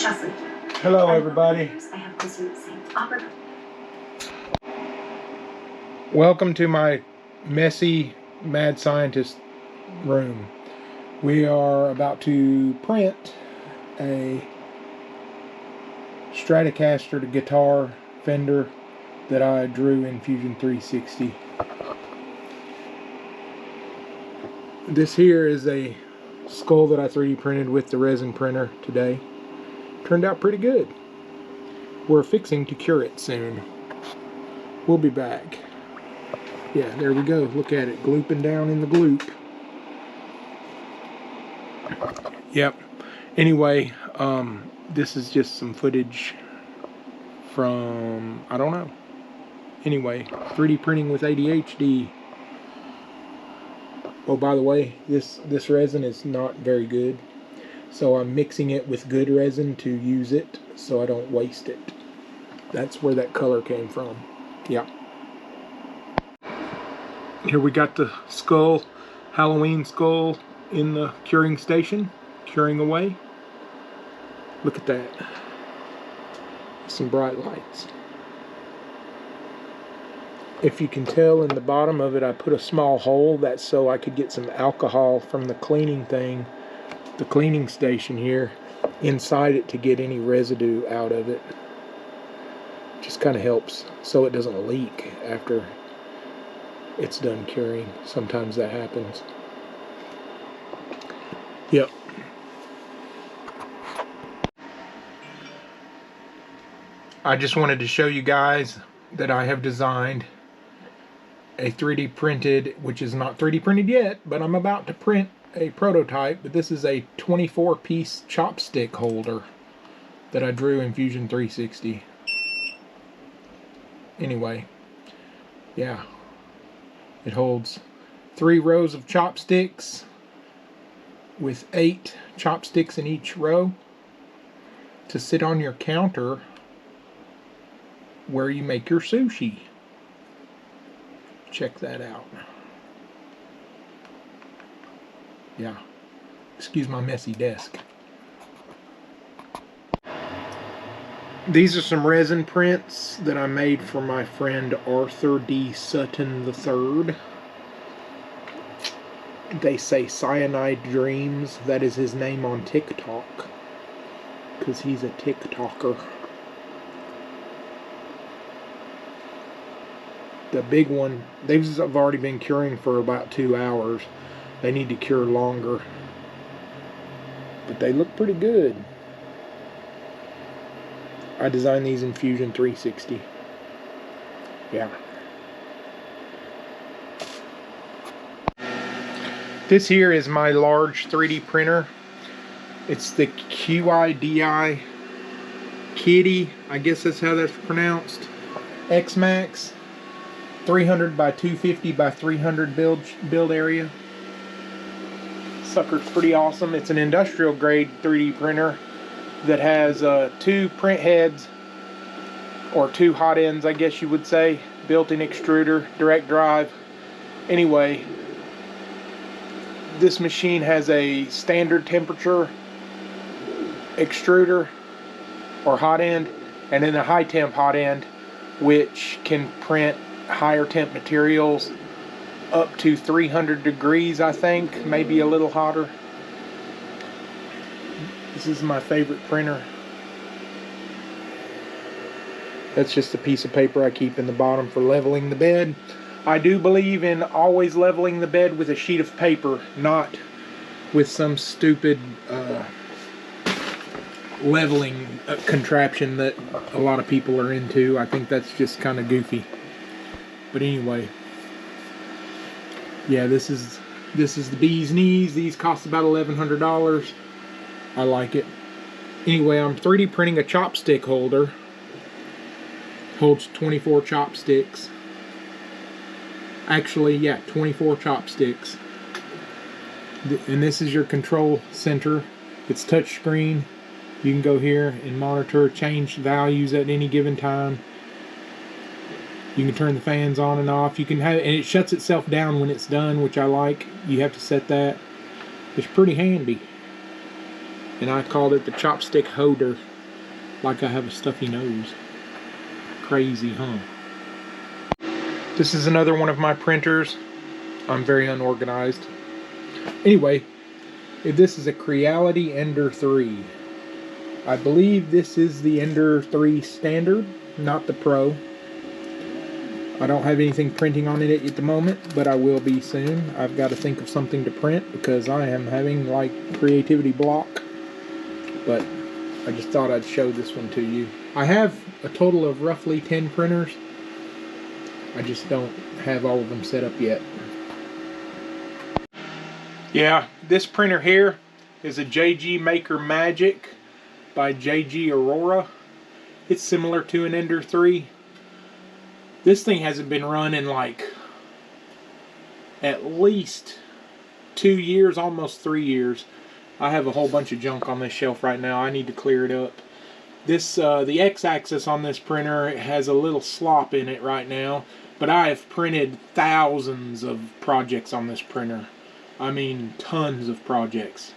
Hello, everybody. Welcome to my messy mad scientist room. We are about to print a Stratocaster guitar Fender that I drew in Fusion 360. This here is a skull that I 3D printed with the resin printer today. Turned out pretty good. We're fixing to cure it soon. We'll be back. Yeah, there we go. Look at it, glooping down in the gloop. Yep. Anyway, this is just some footage from, I don't know. Anyway, 3D printing with ADHD. Oh, by the way, this resin is not very good. So I'm mixing it with good resin to use it so I don't waste it. That's where that color came from. Yeah. Here we got the skull, Halloween skull in the curing station, curing away. Look at that. Some bright lights. If you can tell in the bottom of it, I put a small hole. That's so I could get some alcohol from the cleaning thing, the cleaning station here, inside it to get any residue out of it. Just kind of helps so it doesn't leak after it's done curing. Sometimes that happens. Yep. I just wanted to show you guys that I have designed a 3D printed, which is not 3D printed yet, but I'm about to print a prototype. But this is a 24-piece chopstick holder that I drew in Fusion 360. Anyway, yeah. It holds 3 rows of chopsticks with 8 chopsticks in each row to sit on your counter where you make your sushi. Check that out. Yeah. Excuse my messy desk. These are some resin prints that I made for my friend Arthur D. Sutton III. They say Cyanide Dreams. That is his name on TikTok, because he's a TikToker. The big one, these have already been curing for about 2 hours. They need to cure longer. But they look pretty good. I designed these in Fusion 360. Yeah. This here is my large 3D printer. It's the QIDI Kitty, I guess that's how that's pronounced. X-Max. 300 by 250 by 300 build area. Sucker's pretty awesome. It's an industrial grade 3D printer that has 2 print heads, or 2 hot ends, I guess you would say, built-in extruder, direct drive. Anyway, this machine has a standard temperature extruder or hot end, and then a high temp hot end, which can print higher temp materials up to 300 degrees, I think, maybe a little hotter. This is my favorite printer. That's just a piece of paper I keep in the bottom for leveling the bed. I do believe in always leveling the bed with a sheet of paper, not with some stupid leveling contraption that a lot of people are into. I think that's just kind of goofy. But anyway, yeah, this is the bee's knees. These cost about $1,100. I like it. Anyway, I'm 3D printing a chopstick holder. Holds 24 chopsticks. Actually, yeah, 24 chopsticks. And this is your control center. It's touchscreen. You can go here and monitor, change values at any given time. You can turn the fans on and off. You can have, and it shuts itself down when it's done, which I like. You have to set that. It's pretty handy. And I called it the chopstick holder. Like I have a stuffy nose. Crazy, huh? This is another one of my printers. I'm very unorganized. Anyway, this is a Creality Ender 3. I believe this is the Ender 3 Standard, not the Pro. I don't have anything printing on it at the moment, but I will be soon. I've got to think of something to print because I am having like creativity block. But I just thought I'd show this one to you. I have a total of roughly 10 printers. I just don't have all of them set up yet. Yeah, this printer here is a JG Maker Magic by JG Aurora. It's similar to an Ender 3. This thing hasn't been run in like at least 2 years, almost 3 years. I have a whole bunch of junk on this shelf right now. I need to clear it up. This the X-axis on this printer has a little slop in it right now, but I have printed thousands of projects on this printer. I mean, tons of projects.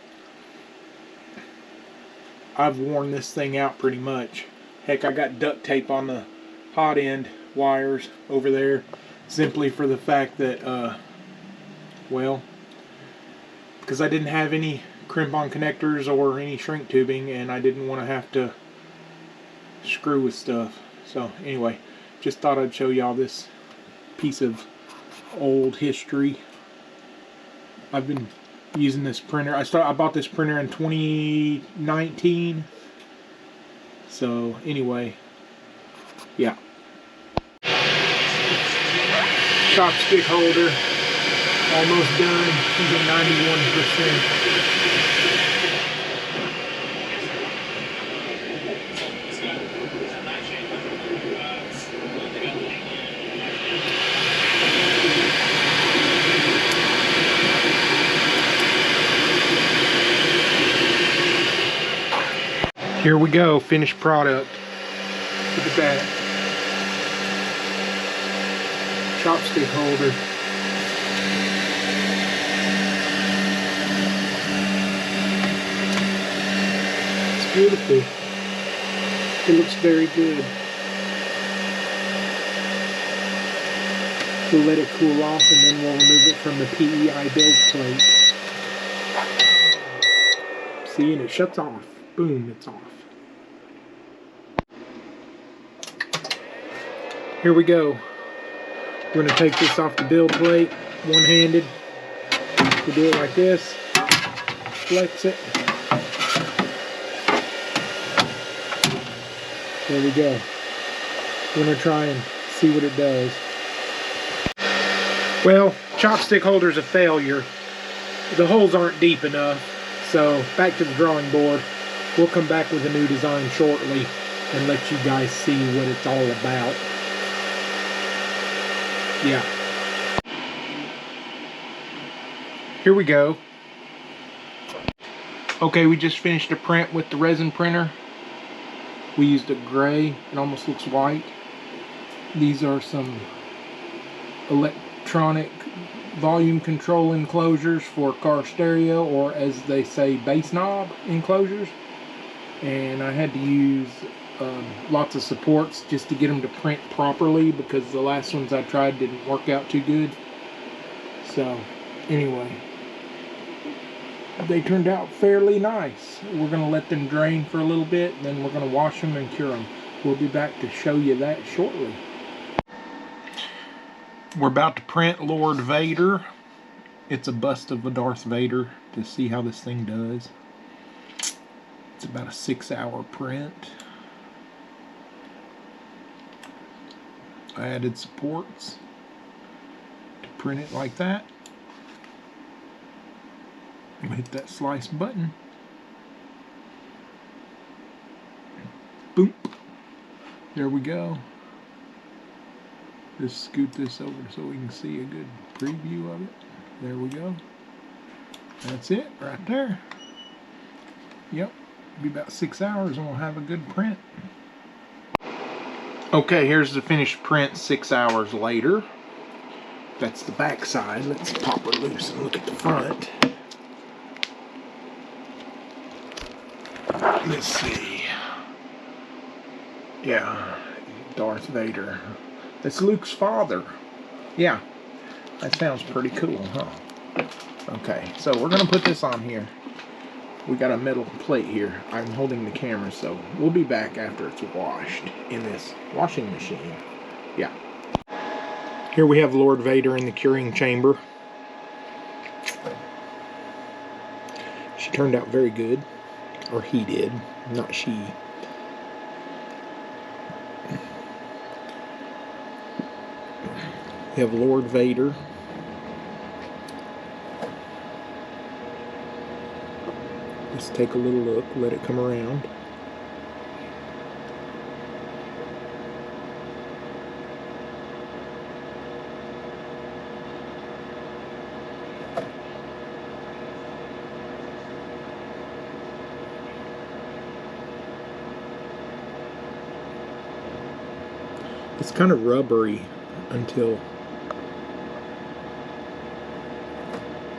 I've worn this thing out pretty much. Heck, I got duct tape on the hot end wires over there simply for the fact that, well, because I didn't have any crimp-on connectors or any shrink tubing, and I didn't want to have to screw with stuff. So anyway, just thought I'd show y'all this piece of old history. I've been using this printer. I bought this printer in 2019. So anyway, yeah. Chopstick holder, almost done. He's at 91%. Here we go, finished product. Look at that. Chopstick holder. It's beautiful. It looks very good. We'll let it cool off and then we'll remove it from the PEI build plate. See, and it shuts off. Boom, it's off. Here we go. We're going to take this off the build plate, one-handed. We do it like this. Flex it. There we go. We're going to try and see what it does. Well, chopstick holder's a failure. The holes aren't deep enough. So, back to the drawing board. We'll come back with a new design shortly and let you guys see what it's all about. Yeah. Here we go. Okay, we just finished a print with the resin printer. We used a gray. It almost looks white. These are some electronic volume control enclosures for car stereo, or as they say, bass knob enclosures. And I had to use lots of supports just to get them to print properly because the last ones I tried didn't work out too good. So anyway, they turned out fairly nice. We're going to let them drain for a little bit, and then we're going to wash them and cure them. We'll be back to show you that shortly. We're about to print Lord Vader. It's a bust of a Darth Vader to see how this thing does. It's about a 6-hour print. I added supports to print it like that. I'm gonna hit that slice button. Boom. There we go. Just scoot this over so we can see a good preview of it. There we go. That's it right there. Yep. It'll be about 6 hours and we'll have a good print. Okay, here's the finished print 6 hours later. That's the back side. Let's pop her loose and look at the front. Let's see. Yeah, Darth Vader. That's Luke's father. Yeah, that sounds pretty cool, huh? Okay, so we're gonna put this on here. We got a metal plate here. I'm holding the camera, so we'll be back after it's washed in this washing machine. Yeah. Here we have Lord Vader in the curing chamber. She turned out very good. Or he did, not she. We have Lord Vader. Just take a little look, let it come around. It's kind of rubbery until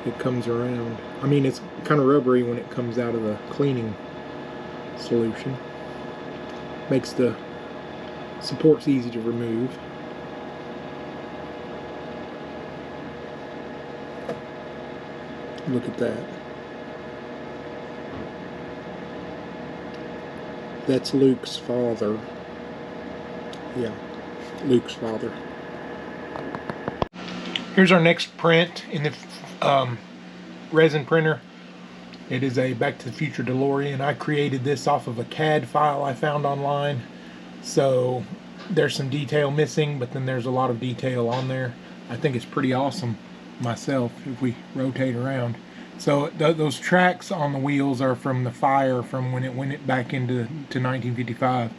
it comes around. I mean, it's kind of rubbery when it comes out of the cleaning solution. Makes the supports easy to remove. Look at that. That's Luke's father. Yeah, Luke's father. Here's our next print in the resin printer. It is a Back to the Future DeLorean. I created this off of a CAD file I found online. So there's some detail missing, but then there's a lot of detail on there. I think it's pretty awesome myself if we rotate around. So those tracks on the wheels are from the fire from when it went back into 1955.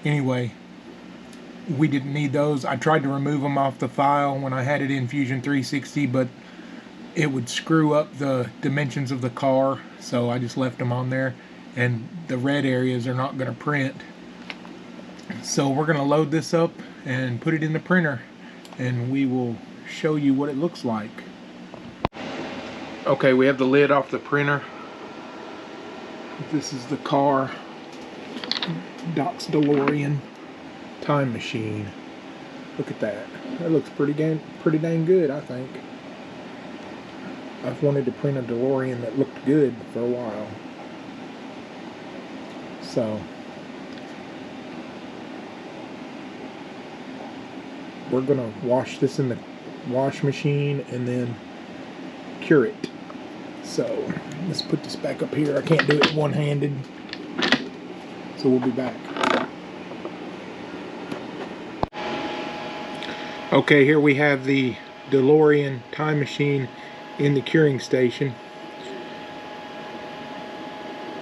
Anyway, we didn't need those. I tried to remove them off the file when I had it in Fusion 360, but it would screw up the dimensions of the car, so I just left them on there, and the red areas are not going to print. So we're going to load this up and put it in the printer, and we will show you what it looks like. Okay, we have the lid off the printer. This is the car. Doc's DeLorean time machine. Look at that. That looks pretty dang good, I think. I've wanted to print a DeLorean that looked good for a while. So we're gonna wash this in the wash machine and then cure it. So let's put this back up here. I can't do it one-handed, so we'll be back. Okay, here we have the DeLorean time machine in the curing station.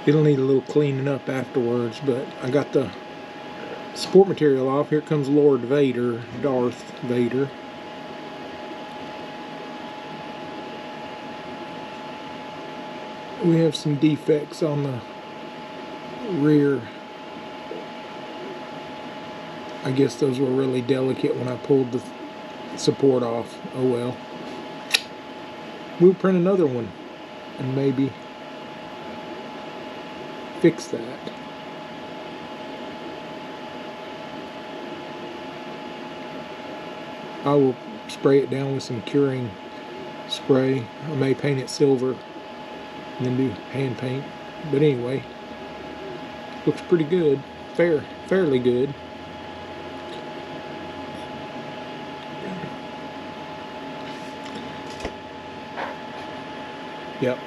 It'll need a little cleaning up afterwards, but I got the support material off. Here comes Lord Vader, Darth Vader. We have some defects on the rear. I guess those were really delicate when I pulled the support off. Oh well. We'll print another one and maybe fix that. I will spray it down with some curing spray. I may paint it silver and then do hand paint. But anyway, looks pretty good. Fairly good. Yep.